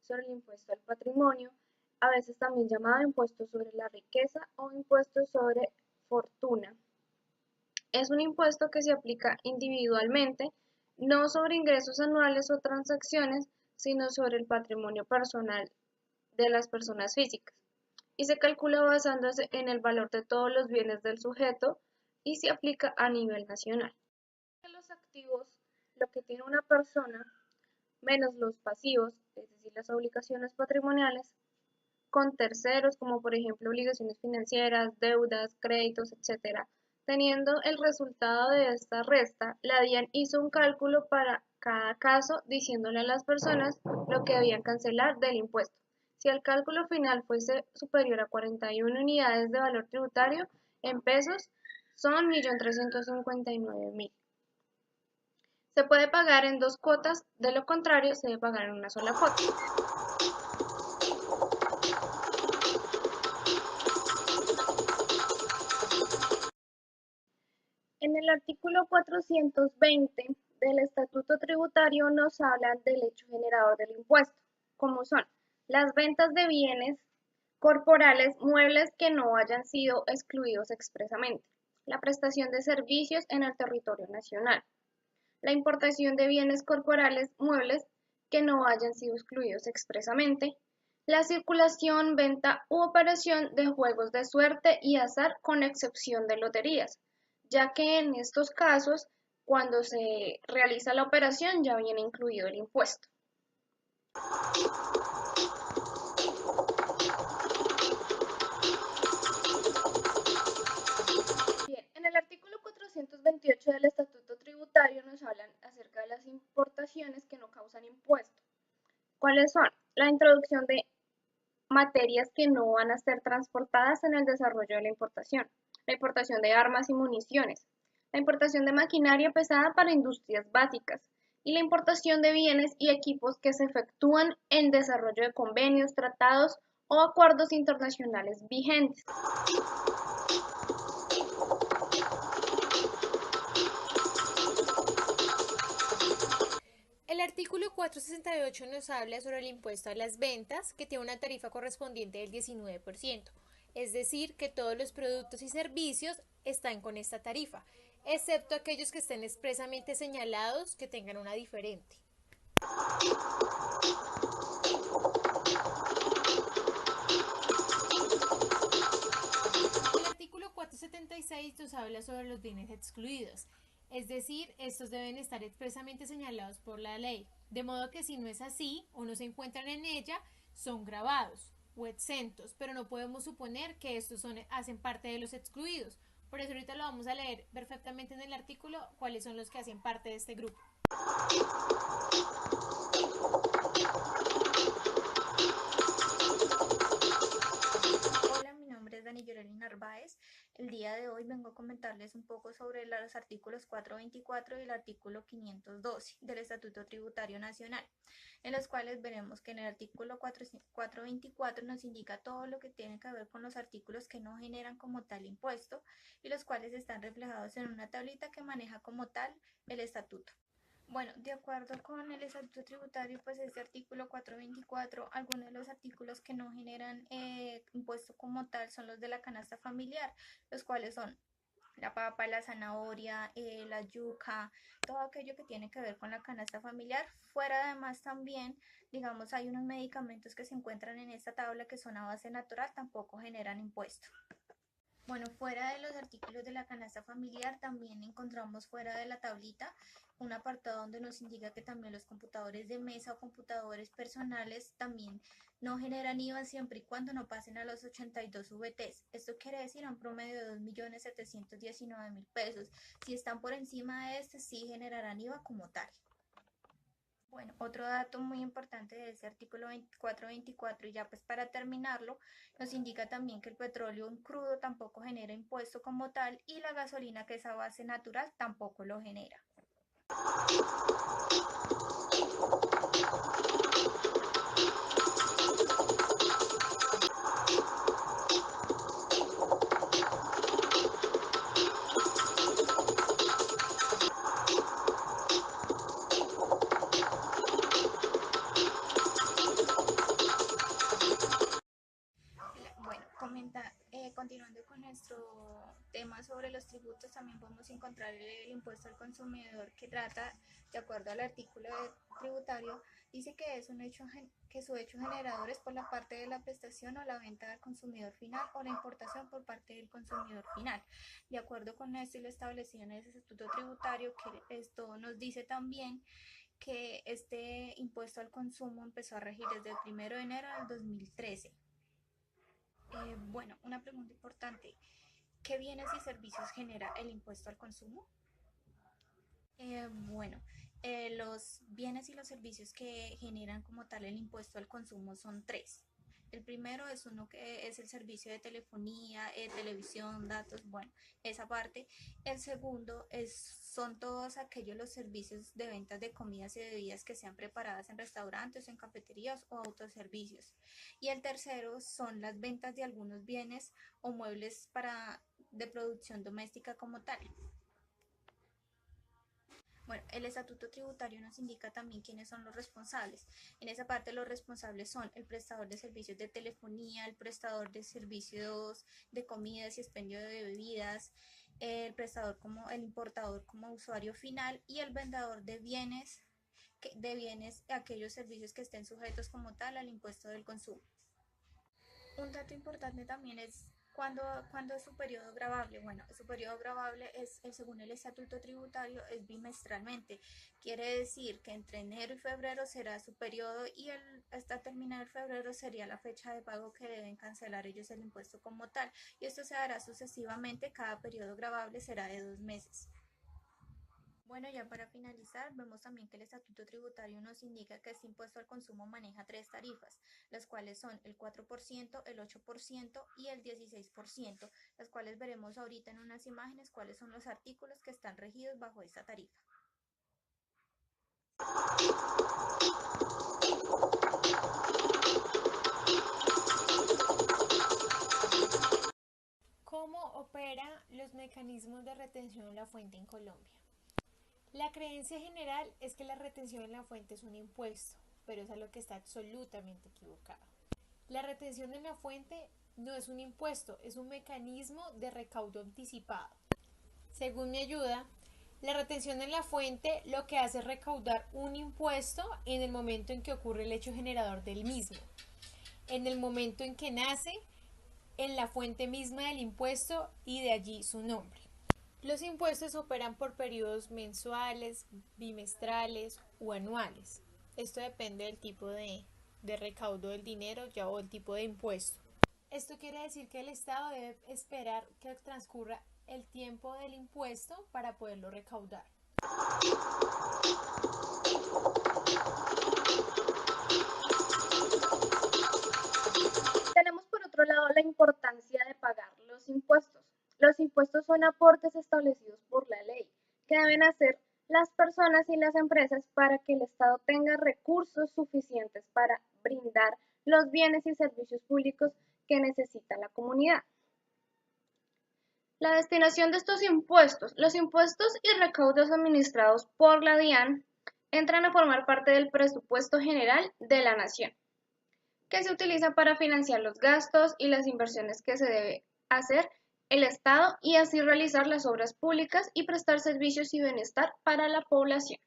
sobre el impuesto al patrimonio, a veces también llamado impuesto sobre la riqueza o impuesto sobre fortuna. Es un impuesto que se aplica individualmente, no sobre ingresos anuales o transacciones, sino sobre el patrimonio personal de las personas físicas, y se calcula basándose en el valor de todos los bienes del sujeto y se aplica a nivel nacional. Los activos, lo que tiene una persona, menos los pasivos, es decir, las obligaciones patrimoniales, con terceros, como por ejemplo obligaciones financieras, deudas, créditos, etc. Teniendo el resultado de esta resta, la DIAN hizo un cálculo para cada caso diciéndole a las personas lo que debían cancelar del impuesto. Si el cálculo final fuese superior a 41 unidades de valor tributario en pesos, son 1.359.000. Se puede pagar en dos cuotas, de lo contrario se debe pagar en una sola cuota. En el artículo 420 del Estatuto Tributario nos hablan del hecho generador del impuesto, como son las ventas de bienes corporales muebles que no hayan sido excluidos expresamente, la prestación de servicios en el territorio nacional, la importación de bienes corporales muebles que no hayan sido excluidos expresamente, la circulación, venta u operación de juegos de suerte y azar con excepción de loterías, ya que en estos casos, cuando se realiza la operación, ya viene incluido el impuesto. Bien, en el artículo 428 del Estatuto Tributario nos hablan acerca de las importaciones que no causan impuesto. ¿Cuáles son? La introducción de materias que no van a ser transportadas en el desarrollo de la importación de armas y municiones, la importación de maquinaria pesada para industrias básicas y la importación de bienes y equipos que se efectúan en desarrollo de convenios, tratados o acuerdos internacionales vigentes. El artículo 468 nos habla sobre el impuesto a las ventas, que tiene una tarifa correspondiente del 19%, es decir, que todos los productos y servicios están con esta tarifa, excepto aquellos que estén expresamente señalados que tengan una diferente. El artículo 476 nos habla sobre los bienes excluidos, es decir, estos deben estar expresamente señalados por la ley, de modo que si no es así o no se encuentran en ella, son gravados o exentos, pero no podemos suponer que estos hacen parte de los excluidos. Por eso ahorita lo vamos a leer perfectamente en el artículo cuáles son los que hacen parte de este grupo. Hola, mi nombre es Dani Yoreli Narváez. El día de hoy vengo a comentarles un poco sobre los artículos 424 y el artículo 512 del Estatuto Tributario Nacional, en los cuales veremos que en el artículo 424 nos indica todo lo que tiene que ver con los artículos que no generan como tal impuesto y los cuales están reflejados en una tablita que maneja como tal el estatuto. Bueno, de acuerdo con el Estatuto Tributario, pues este artículo 424, algunos de los artículos que no generan impuesto como tal son los de la canasta familiar, los cuales son la papa, la zanahoria, la yuca, todo aquello que tiene que ver con la canasta familiar. Fuera además también, digamos, hay unos medicamentos que se encuentran en esta tabla que son a base natural, tampoco generan impuesto. Bueno, fuera de los artículos de la canasta familiar, también encontramos fuera de la tablita un apartado donde nos indica que también los computadores de mesa o computadores personales también no generan IVA siempre y cuando no pasen a los 82 VTs. Esto quiere decir un promedio de 2.719.000 pesos. Si están por encima de este, sí generarán IVA como tal. Bueno, otro dato muy importante de este artículo 424 y ya pues para terminarlo, nos indica también que el petróleo en crudo tampoco genera impuesto como tal y la gasolina que es a base natural tampoco lo genera. general el impuesto al consumidor que trata, de acuerdo al artículo tributario, dice que es un hecho que su hecho generador es por la parte de la prestación o la venta al consumidor final o la importación por parte del consumidor final. De acuerdo con esto y lo establecido en ese estatuto tributario, que esto nos dice también que este impuesto al consumo empezó a regir desde el 1 de enero del 2013. Bueno, una pregunta importante. ¿Qué bienes y servicios genera el impuesto al consumo? Los bienes y los servicios que generan como tal el impuesto al consumo son tres. El primero es uno que es el servicio de telefonía, televisión, datos, bueno, esa parte. El segundo son todos aquellos los servicios de ventas de comidas y bebidas que sean preparadas en restaurantes, en cafeterías o autoservicios. Y el tercero son las ventas de algunos bienes o muebles de producción doméstica como tal. Bueno, el estatuto tributario nos indica también quiénes son los responsables. En esa parte los responsables son el prestador de servicios de telefonía, el prestador de servicios de comidas y expendio de bebidas, el prestador como el importador como usuario final y el vendedor de bienes, aquellos servicios que estén sujetos como tal al impuesto del consumo. Un dato importante también es ¿cuándo es su periodo gravable? Bueno, su periodo gravable según el estatuto tributario, es bimestralmente. Quiere decir que entre enero y febrero será su periodo y hasta terminar febrero sería la fecha de pago que deben cancelar ellos el impuesto como tal. Y esto se hará sucesivamente, cada periodo gravable será de 2 meses. Bueno, ya para finalizar, vemos también que el estatuto tributario nos indica que este impuesto al consumo maneja 3 tarifas, las cuales son el 4%, el 8% y el 16%, las cuales veremos ahorita en unas imágenes cuáles son los artículos que están regidos bajo esta tarifa. ¿Cómo operan los mecanismos de retención en la fuente en Colombia? La creencia general es que la retención en la fuente es un impuesto, pero es algo que está absolutamente equivocado. La retención en la fuente no es un impuesto, es un mecanismo de recaudo anticipado. Según mi ayuda, la retención en la fuente lo que hace es recaudar un impuesto en el momento en que ocurre el hecho generador del mismo, en el momento en que nace, en la fuente misma del impuesto y de allí su nombre. Los impuestos operan por periodos mensuales, bimestrales o anuales. Esto depende del tipo de recaudo del dinero o el tipo de impuesto. Esto quiere decir que el Estado debe esperar que transcurra el tiempo del impuesto para poderlo recaudar. Tenemos por otro lado la importancia de pagar los impuestos. Los impuestos son aportes establecidos por la ley que deben hacer las personas y las empresas para que el Estado tenga recursos suficientes para brindar los bienes y servicios públicos que necesita la comunidad. La destinación de estos impuestos. Los impuestos y recaudos administrados por la DIAN entran a formar parte del presupuesto general de la nación, que se utiliza para financiar los gastos y las inversiones que se debe hacer el Estado y así realizar las obras públicas y prestar servicios y bienestar para la población.